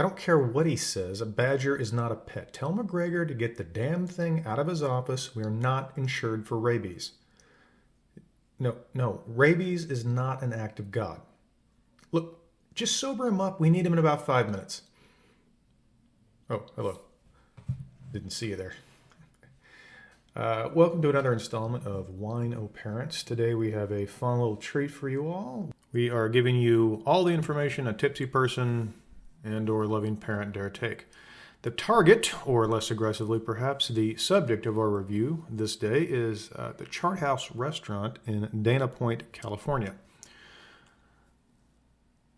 I don't care what he says. A badger is not a pet. Tell McGregor to get the damn thing out of his office. We are not insured for rabies. No, rabies is not an act of God. Look, just sober him up. We need him in about 5 minutes. Oh, hello. Didn't see you there. Welcome to another installment of Wine O Parents. Today we have a fun little treat for you all. We are giving you all the information a tipsy person and or loving parent dare take. The target, or less aggressively perhaps, the subject of our review this day is the Chart House restaurant in Dana Point, California.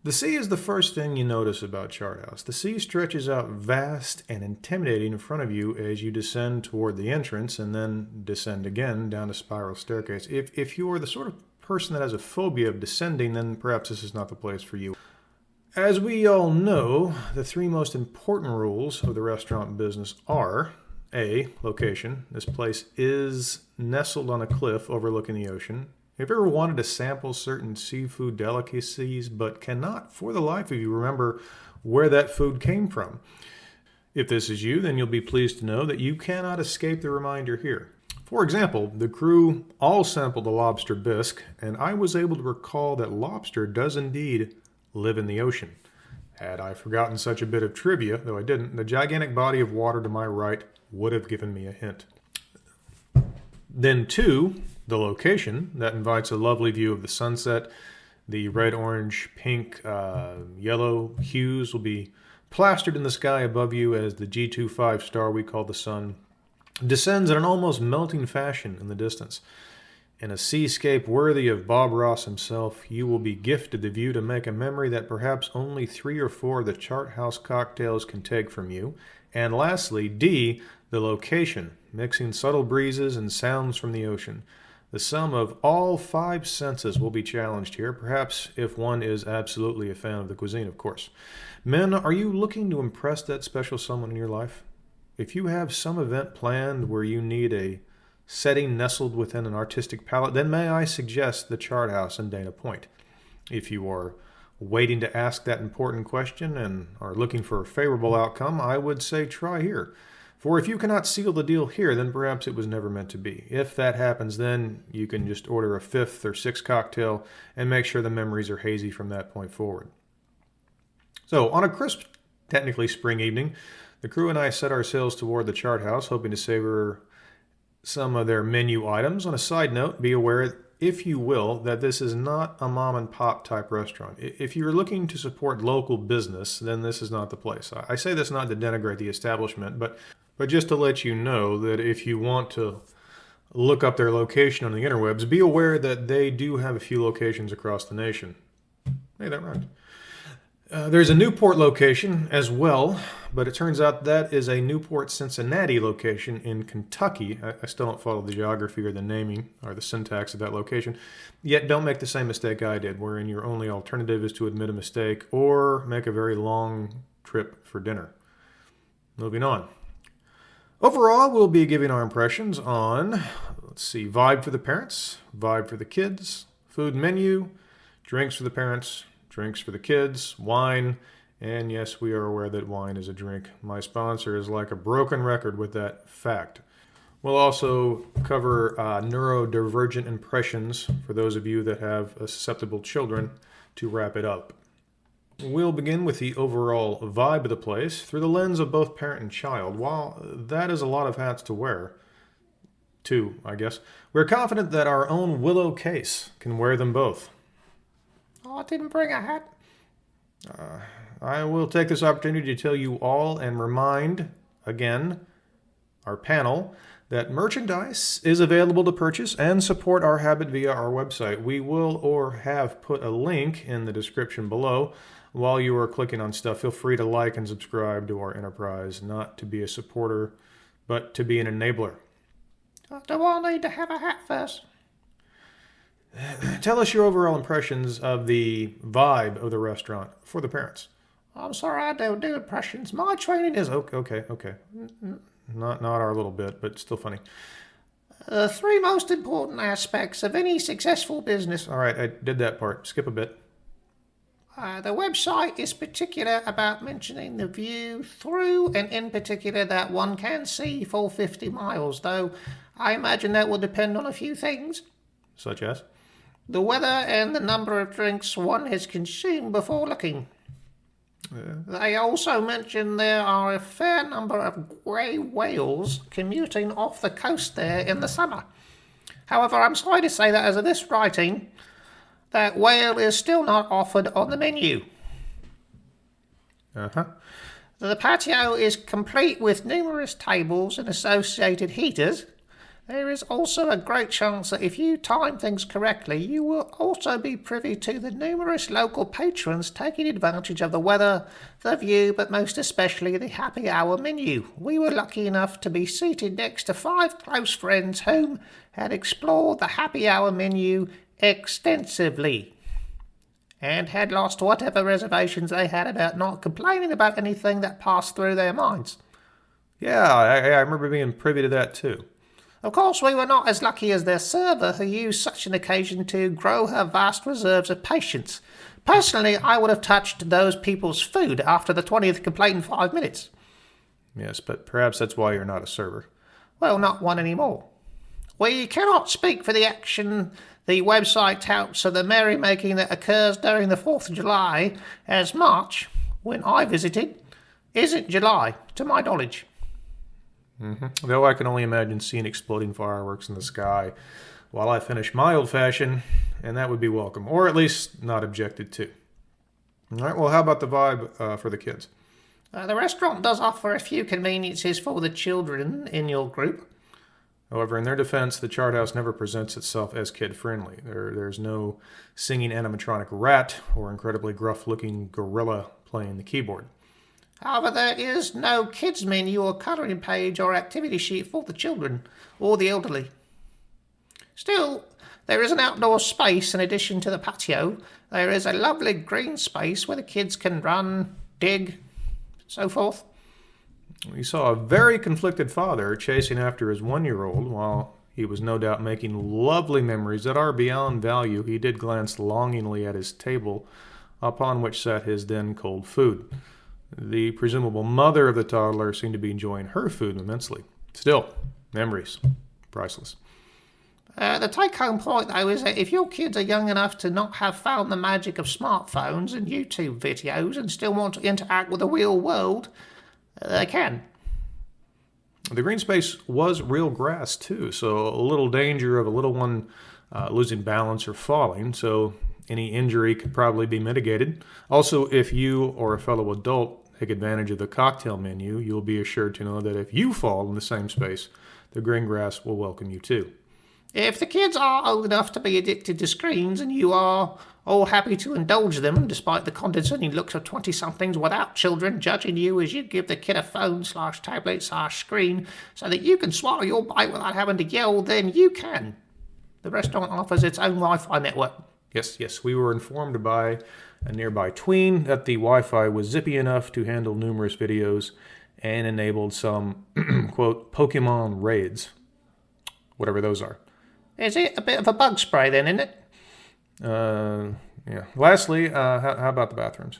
The sea is the first thing you notice about Chart House. The sea stretches out vast and intimidating in front of you as you descend toward the entrance and then descend again down a spiral staircase. If you are the sort of person that has a phobia of descending, then perhaps this is not the place for you. As we all know, the three most important rules of the restaurant business are: A, location. This place is nestled on a cliff overlooking the ocean. Have you ever wanted to sample certain seafood delicacies but cannot for the life of you remember where that food came from? If this is you, then you'll be pleased to know that you cannot escape the reminder here. For example, the crew all sampled a lobster bisque, and I was able to recall that lobster does indeed live in the ocean. Had I forgotten such a bit of trivia, though I didn't, the gigantic body of water to my right would have given me a hint. Then 2, the location that invites a lovely view of the sunset. The red, orange, pink, yellow hues will be plastered in the sky above you as the G25 star we call the sun descends in an almost melting fashion in the distance. In a seascape worthy of Bob Ross himself, you will be gifted the view to make a memory that perhaps only 3 or 4 of the Chart House cocktails can take from you. And lastly, D, the location, mixing subtle breezes and sounds from the ocean. The sum of all 5 senses will be challenged here, perhaps if one is absolutely a fan of the cuisine, of course. Men, are you looking to impress that special someone in your life? If you have some event planned where you need a setting nestled within an artistic palette, then may I suggest the Chart House in Dana Point. If you are waiting to ask that important question and are looking for a favorable outcome, I would say try here. For if you cannot seal the deal here, then perhaps it was never meant to be. If that happens, then you can just order a 5th or 6th cocktail and make sure the memories are hazy from that point forward. So, on a crisp, technically spring evening, the crew and I set our sails toward the Chart House, hoping to savor some of their menu items. On a side note, be aware, if you will, that this is not a mom and pop type restaurant. If you're looking to support local business, then this is not the place. I say this not to denigrate the establishment, but just to let you know that if you want to look up their location on the interwebs, be aware that they do have a few locations across the nation. Hey, that rhymed. There's a Newport location as well, but it turns out that is a Newport Cincinnati location in Kentucky. I still don't follow the geography or the naming or the syntax of that location. Yet don't make the same mistake I did, wherein your only alternative is to admit a mistake or make a very long trip for dinner. Moving on. Overall, we'll be giving our impressions on, vibe for the parents, vibe for the kids, food menu, drinks for the parents, drinks for the kids, wine, and yes, we are aware that wine is a drink. My sponsor is like a broken record with that fact. We'll also cover neurodivergent impressions for those of you that have susceptible children to wrap it up. We'll begin with the overall vibe of the place through the lens of both parent and child. While that is a lot of hats to wear, 2, I guess, we're confident that our own Willow Case can wear them both. Oh, I didn't bring a hat. I will take this opportunity to tell you all and remind, again, our panel, that merchandise is available to purchase and support our habit via our website. We will or have put a link in the description below. While you are clicking on stuff, feel free to like and subscribe to our enterprise, not to be a supporter, but to be an enabler. Do I need to have a hat first? Tell us your overall impressions of the vibe of the restaurant for the parents. I'm sorry, I don't do impressions. My training is... Okay. Not our little bit, but still funny. The 3 most important aspects of any successful business. All right, I did that part. Skip a bit. The website is particular about mentioning the view through, and in particular that one can see for 50 miles, though I imagine that will depend on a few things. Such as? The weather and the number of drinks one has consumed before looking. They also mention there are a fair number of grey whales commuting off the coast there in the summer. However, I'm sorry to say that as of this writing, that whale is still not offered on the menu. Uh-huh. The patio is complete with numerous tables and associated heaters. There is also a great chance that if you time things correctly, you will also be privy to the numerous local patrons taking advantage of the weather, the view, but most especially the happy hour menu. We were lucky enough to be seated next to 5 close friends whom had explored the happy hour menu extensively and had lost whatever reservations they had about not complaining about anything that passed through their minds. Yeah, I remember being privy to that too. Of course, we were not as lucky as their server, who used such an occasion to grow her vast reserves of patience. Personally, I would have touched those people's food after the 20th complaint in 5 minutes. Yes, but perhaps that's why you're not a server. Well, not one anymore. We cannot speak for the action the website touts of the merrymaking that occurs during the 4th of July, as March, when I visited, isn't July, to my knowledge. Mm-hmm. Though I can only imagine seeing exploding fireworks in the sky while I finish my old-fashioned, and that would be welcome, or at least not objected to. All right, well, how about the vibe for the kids? The restaurant does offer a few conveniences for the children in your group. However, in their defense, the Chart House never presents itself as kid-friendly. There's no singing animatronic rat or incredibly gruff-looking gorilla playing the keyboard. However, there is no kids menu or colouring page or activity sheet for the children or the elderly. Still, there is an outdoor space in addition to the patio. There is a lovely green space where the kids can run, dig, so forth. We saw a very conflicted father chasing after his 1-year-old while he was no doubt making lovely memories that are beyond value. He did glance longingly at his table, upon which sat his then cold food. The presumable mother of the toddler seemed to be enjoying her food immensely. Still, memories. Priceless. The take-home point, though, is that if your kids are young enough to not have found the magic of smartphones and YouTube videos and still want to interact with the real world, they can. The green space was real grass, too, so a little danger of a little one losing balance or falling, so any injury could probably be mitigated. Also, if you or a fellow adult take advantage of the cocktail menu, you'll be assured to know that if you fall in the same space, the green grass will welcome you too. If the kids are old enough to be addicted to screens and you are all happy to indulge them, despite the condescending looks of 20-somethings without children judging you as you give the kid a phone/tablet/screen so that you can swallow your bite without having to yell, then you can. The restaurant offers its own Wi-Fi network. Yes, we were informed by a nearby tween that the Wi-Fi was zippy enough to handle numerous videos and enabled some, quote, Pokemon raids. Whatever those are. Is it a bit of a bug spray then, isn't it? Yeah. Lastly, how about the bathrooms?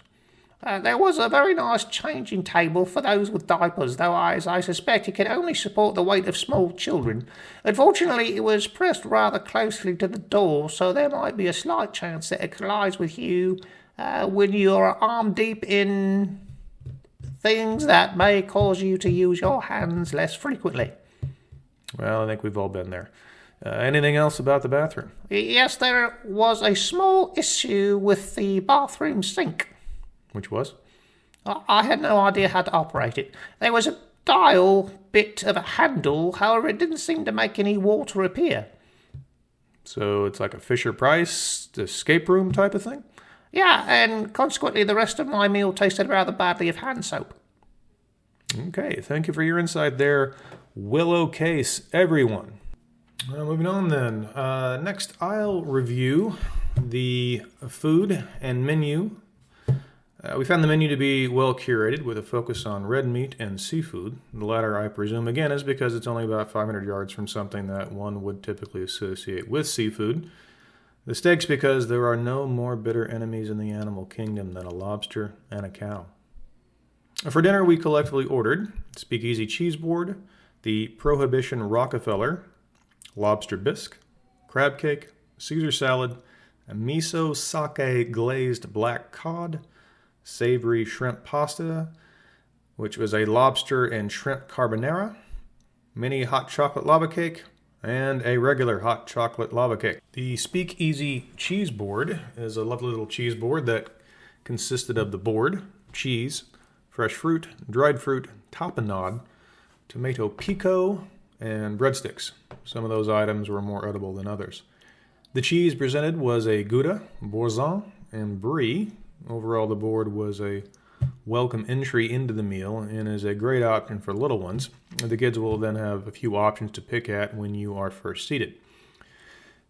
There was a very nice changing table for those with diapers, though as I suspect it can only support the weight of small children. Unfortunately, it was pressed rather closely to the door, so there might be a slight chance that it collides with you when you're arm deep in things that may cause you to use your hands less frequently. Well, I think we've all been there. Anything else about the bathroom? Yes, there was a small issue with the bathroom sink. Which was? I had no idea how to operate it. There was a dial bit of a handle, however it didn't seem to make any water appear. So it's like a Fisher-Price escape room type of thing? Yeah, and consequently the rest of my meal tasted rather badly of hand soap. Okay, thank you for your insight there, Willow Case, everyone. Moving on then. Next, I'll review the food and menu. We found the menu to be well curated with a focus on red meat and seafood. The latter, I presume, again, is because it's only about 500 yards from something that one would typically associate with seafood. The steaks because there are no more bitter enemies in the animal kingdom than a lobster and a cow. For dinner, we collectively ordered Speakeasy Cheese Board, the Prohibition Rockefeller, lobster bisque, crab cake, Caesar salad, a miso sake glazed black cod, savory shrimp pasta, which was a lobster and shrimp carbonara, mini hot chocolate lava cake, and a regular hot chocolate lava cake. The Speakeasy Cheese Board is a lovely little cheese board that consisted of the board, cheese, fresh fruit, dried fruit, tapenade, tomato pico, and breadsticks. Some of those items were more edible than others. The cheese presented was a Gouda, Boursin, and Brie. Overall, the board was a welcome entry into the meal and is a great option for little ones. The kids will then have a few options to pick at when you are first seated.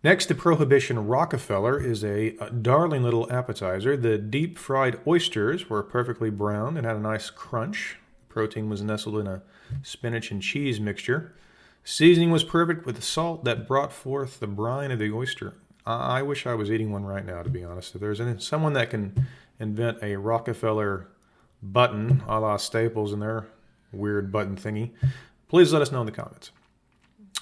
Next, the Prohibition Rockefeller is a darling little appetizer. The deep-fried oysters were perfectly browned and had a nice crunch. Protein was nestled in a spinach and cheese mixture. Seasoning was perfect with the salt that brought forth the brine of the oyster. I wish I was eating one right now, to be honest. If there's someone that can invent a Rockefeller button a la Staples in their weird button thingy, please let us know in the comments.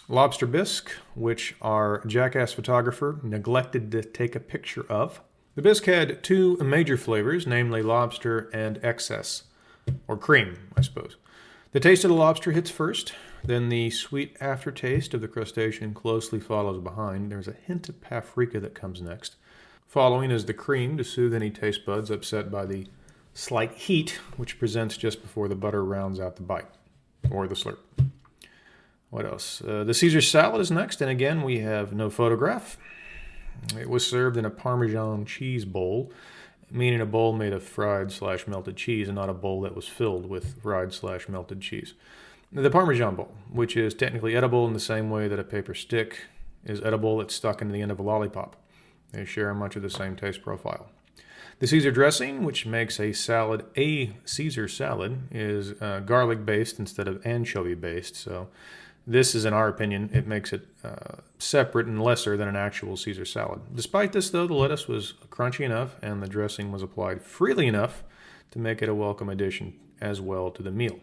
Lobster bisque, which our jackass photographer neglected to take a picture of. The bisque had two major flavors, namely lobster and excess, or cream, I suppose. The taste of the lobster hits first, then the sweet aftertaste of the crustacean closely follows behind. There's a hint of paprika that comes next. Following is the cream to soothe any taste buds upset by the slight heat, which presents just before the butter rounds out the bite, or the slurp. What else? The Caesar salad is next, and again, we have no photograph. It was served in a Parmesan cheese bowl, meaning a bowl made of fried/melted cheese and not a bowl that was filled with fried/melted cheese. The Parmesan bowl, which is technically edible in the same way that a paper stick is edible that's stuck into the end of a lollipop. They share much of the same taste profile. The Caesar dressing, which makes a salad a Caesar salad, is garlic-based instead of anchovy-based. So this is, in our opinion, it makes it separate and lesser than an actual Caesar salad. Despite this, though, the lettuce was crunchy enough and the dressing was applied freely enough to make it a welcome addition as well to the meal.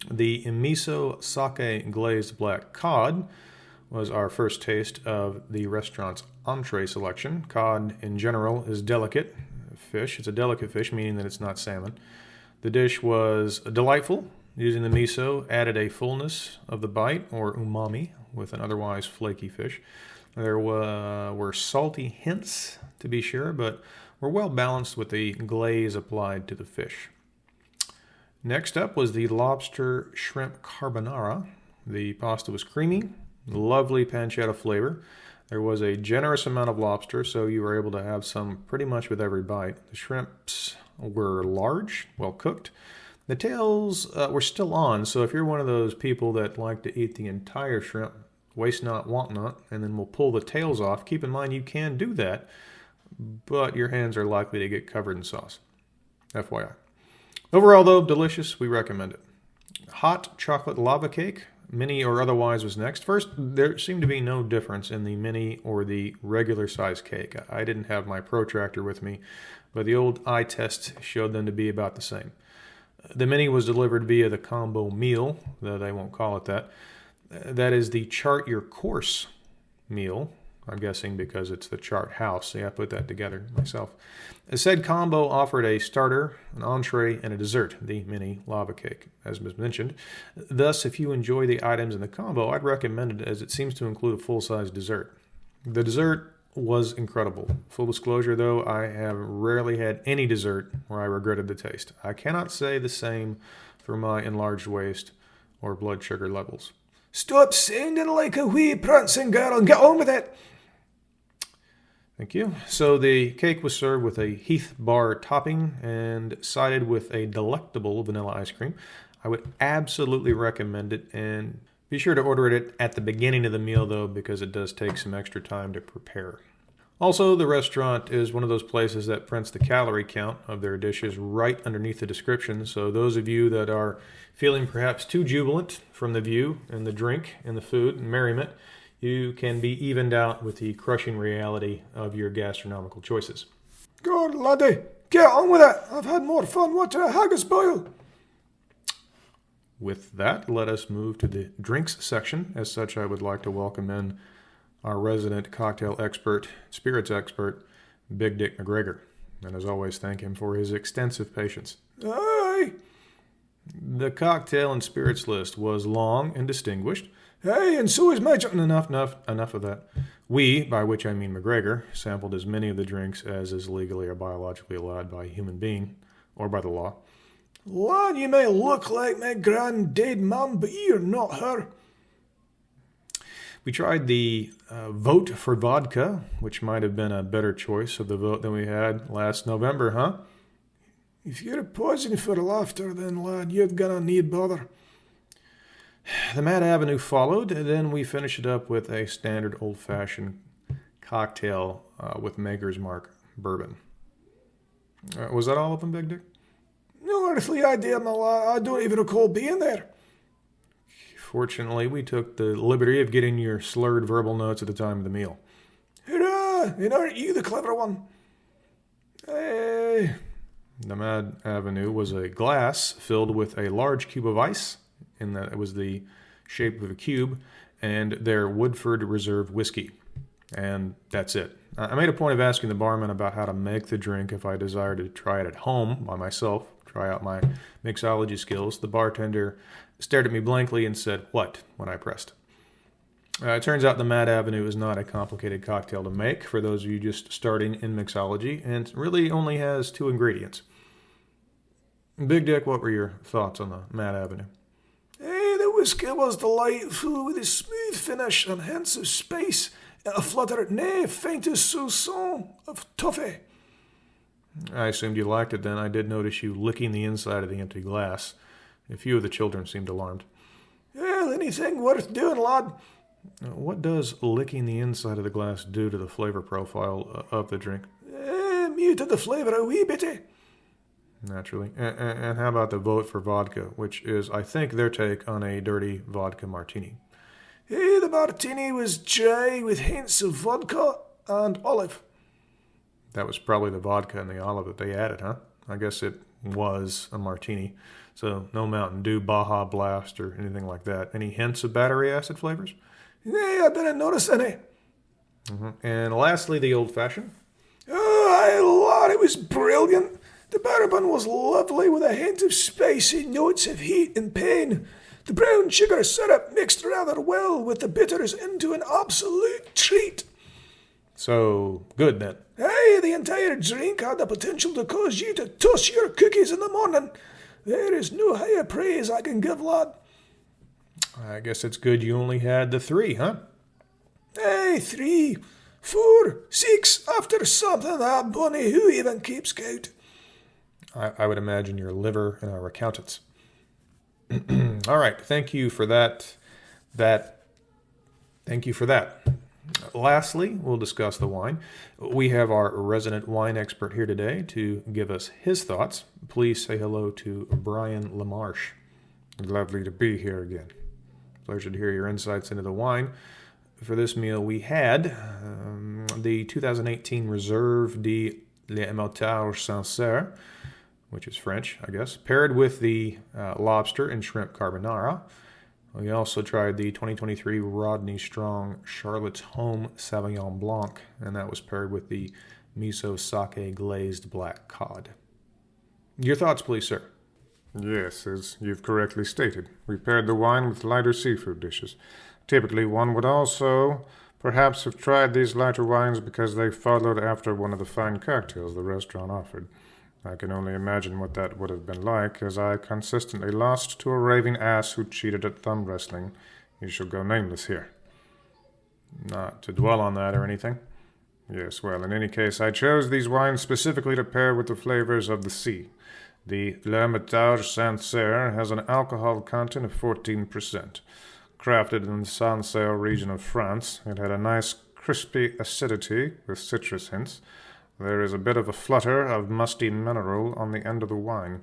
The miso sake glazed black cod was our first taste of the restaurant's entree selection. Cod, in general, is delicate fish. It's a delicate fish, meaning that it's not salmon. The dish was delightful. Using the miso added a fullness of the bite, or umami, with an otherwise flaky fish. There were salty hints, to be sure, but were well balanced with the glaze applied to the fish. Next up was the lobster shrimp carbonara. The pasta was creamy, lovely pancetta flavor. There was a generous amount of lobster, so you were able to have some pretty much with every bite. The shrimps were large, well cooked. The tails were still on, so if you're one of those people that like to eat the entire shrimp, waste not, want not, and then will pull the tails off, keep in mind you can do that, but your hands are likely to get covered in sauce. FYI. Overall, though, delicious. We recommend it. Hot chocolate lava cake, mini or otherwise, was next. First, there seemed to be no difference in the mini or the regular size cake. I didn't have my protractor with me, but the old eye test showed them to be about the same. The mini was delivered via the combo meal, though they won't call it that. That is the chart your course meal. I'm guessing because it's the chart house. Yeah, I put that together myself. The said combo offered a starter, an entree, and a dessert, the mini lava cake, as was mentioned. Thus, if you enjoy the items in the combo, I'd recommend it as it seems to include a full-size dessert. The dessert was incredible. Full disclosure, though, I have rarely had any dessert where I regretted the taste. I cannot say the same for my enlarged waist or blood sugar levels. Stop sounding like a wee prancing girl and get on with it! Thank you. So the cake was served with a Heath bar topping and sided with a delectable vanilla ice cream. I would absolutely recommend it, and be sure to order it at the beginning of the meal, though, because it does take some extra time to prepare. Also, the restaurant is one of those places that prints the calorie count of their dishes right underneath the description. So those of you that are feeling perhaps too jubilant from the view and the drink and the food and merriment, you can be evened out with the crushing reality of your gastronomical choices. God, laddie, get on with it. I've had more fun watching a haggis boil. With that, let us move to the drinks section. As such, I would like to welcome in our resident cocktail expert, spirits expert, Big Dick McGregor. And as always, thank him for his extensive patience. Aye. The cocktail and spirits list was long and distinguished. Aye, and so is my Enough of that. We, by which I mean McGregor, sampled as many of the drinks as is legally or biologically allowed by a human being, or by the law. Lad, you may look like my grand-dead mum, but you're not her. We tried the vote for vodka, which might have been a better choice of the vote than we had last November, huh? If you're pausing for laughter, then, lad, you're gonna need bother. The Mad Avenue followed, and then we finished it up with a standard old-fashioned cocktail with Maker's Mark bourbon. Was that all of them, Big Dick? No earthly idea, my lad. I don't even recall being there. Fortunately, we took the liberty of getting your slurred verbal notes at the time of the meal. Hurrah! And aren't you the clever one? Hey. The Mad Avenue was a glass filled with a large cube of ice, in that it was the shape of a cube, and their Woodford Reserve whiskey. And that's it. I made a point of asking the barman about how to make the drink if I desired to try it at home by myself, try out my mixology skills. The bartender stared at me blankly and said, "What?" when I pressed. It turns out the Mad Avenue is not a complicated cocktail to make for those of you just starting in mixology, and really only has 2 ingredients. Big Dick, what were your thoughts on the Mad Avenue? Hey, the whiskey was delightful with a smooth finish and hints of spice, and a flutter nay faintest soupçon of toffee. I assumed you liked it then. I did notice you licking the inside of the empty glass. A few of the children seemed alarmed. Well, anything worth doing, lad. What does licking the inside of the glass do to the flavor profile of the drink? Muted the flavour a wee bitty. Naturally. And how about the vote for vodka, which is, I think, their take on a dirty vodka martini? Hey, the martini was dry with hints of vodka and olive. That was probably the vodka and the olive that they added, huh? I guess it was a martini. So no Mountain Dew, Baja Blast, or anything like that. Any hints of battery acid flavors? Nay, I didn't notice any. And lastly, the old-fashioned. Oh, lad, it was brilliant. The bourbon was lovely with a hint of spicy notes of heat and pain. The brown sugar syrup mixed rather well with the bitters into an absolute treat. So, good then. Aye, the entire drink had the potential to cause you to toss your cookies in the morning. There is no higher praise I can give, lad. I guess it's good you only had the 3, huh? Aye, 3, 4, 6, after something that bunny who even keeps count. I would imagine your liver and our accountants. All right, thank you for that. Thank you for that. Lastly, we'll discuss the wine. We have our resident wine expert here today to give us his thoughts. Please say hello to Brian LaMarche. Lovely to be here again. Pleasure to hear your insights into the wine. For this meal, we had the 2018 Reserve de l'Emmental Sincère, which is French, I guess, paired with the lobster and shrimp carbonara. We also tried the 2023 Rodney Strong Charlotte's Home Sauvignon Blanc, and that was paired with the miso sake glazed black cod. Your thoughts, please, sir. Yes, as you've correctly stated, we paired the wine with lighter seafood dishes. Typically, one would also perhaps have tried these lighter wines because they followed after one of the fine cocktails the restaurant offered. I can only imagine what that would have been like, as I consistently lost to a raving ass who cheated at thumb wrestling. You shall go nameless here. Not to dwell on that or anything. Yes, well, in any case, I chose these wines specifically to pair with the flavors of the sea. The L'Hermitage Sancerre has an alcohol content of 14%. Crafted in the Sancerre region of France, it had a nice crispy acidity with citrus hints. There is a bit of a flutter of musty mineral on the end of the wine.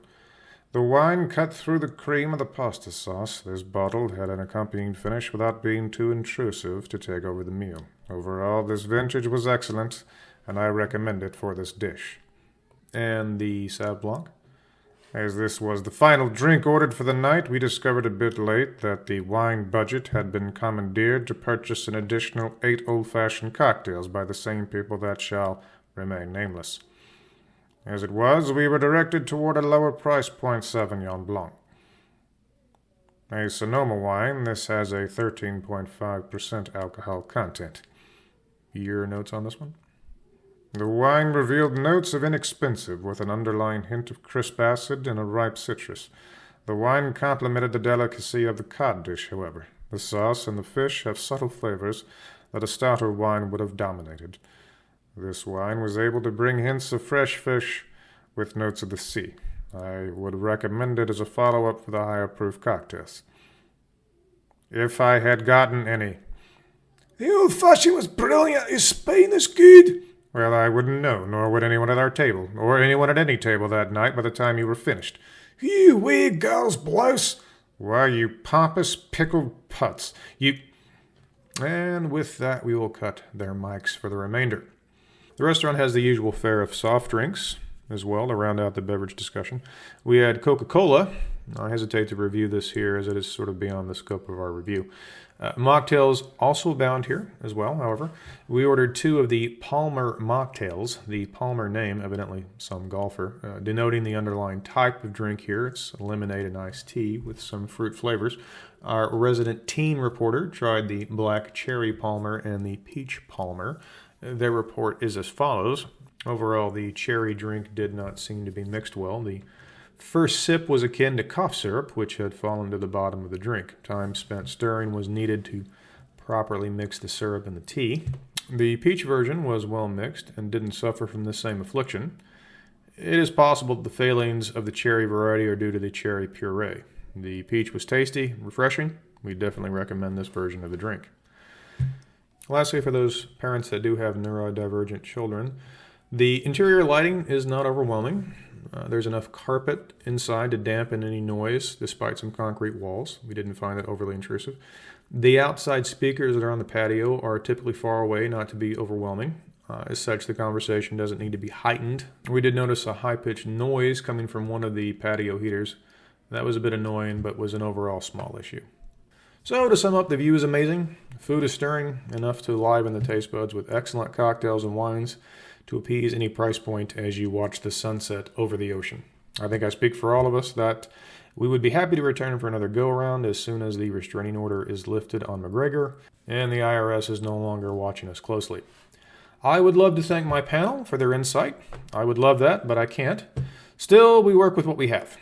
The wine cut through the cream of the pasta sauce. This bottle had an accompanying finish without being too intrusive to take over the meal. Overall, this vintage was excellent, and I recommend it for this dish. And the Sauv Blanc? As this was the final drink ordered for the night, we discovered a bit late that the wine budget had been commandeered to purchase an additional 8 old-fashioned cocktails by the same people that shall remain nameless. As it was, we were directed toward a lower price point Sauvignon Blanc. A Sonoma wine, this has a 13.5% alcohol content. Your notes on this one? The wine revealed notes of inexpensive, with an underlying hint of crisp acid and a ripe citrus. The wine complemented the delicacy of the cod dish, however. The sauce and the fish have subtle flavors that a stouter wine would have dominated. This wine was able to bring hints of fresh fish with notes of the sea. I would recommend it as a follow-up for the higher proof cocktails. If I had gotten any. The old-fashioned was brilliant. Is Spain as good? Well, I wouldn't know, nor would anyone at our table, or anyone at any table that night by the time you were finished. You weird girl's blouse. Why, you pompous, pickled putz. You... And with that, we will cut their mics for the remainder. The restaurant has the usual fare of soft drinks as well to round out the beverage discussion. We had Coca-Cola. I hesitate to review this here as it is sort of beyond the scope of our review. Mocktails also abound here as well, however. We ordered 2 of the Palmer mocktails. The Palmer name, evidently some golfer, denoting the underlying type of drink here. It's lemonade and iced tea with some fruit flavors. Our resident teen reporter tried the black cherry Palmer and the peach Palmer. Their report is as follows. Overall, the cherry drink did not seem to be mixed well. The first sip was akin to cough syrup, which had fallen to the bottom of the drink. Time spent stirring was needed to properly mix the syrup and the tea. The peach version was well mixed and didn't suffer from the same affliction. It is possible that the failings of the cherry variety are due to the cherry puree. The peach was tasty, refreshing. We definitely recommend this version of the drink. Lastly, for those parents that do have neurodivergent children, the interior lighting is not overwhelming. There's enough carpet inside to dampen any noise, despite some concrete walls. We didn't find it overly intrusive. The outside speakers that are on the patio are typically far away, not to be overwhelming. As such, the conversation doesn't need to be heightened. We did notice a high-pitched noise coming from one of the patio heaters. That was a bit annoying, but was an overall small issue. So, to sum up, the view is amazing. Food is stirring, enough to liven the taste buds with excellent cocktails and wines to appease any price point as you watch the sunset over the ocean. I think I speak for all of us that we would be happy to return for another go-around as soon as the restraining order is lifted on McGregor and the IRS is no longer watching us closely. I would love to thank my panel for their insight. I would love that, but I can't. Still, we work with what we have.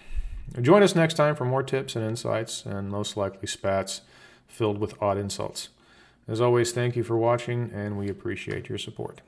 Join us next time for more tips and insights and most likely spats filled with odd insults. As always, thank you for watching and we appreciate your support.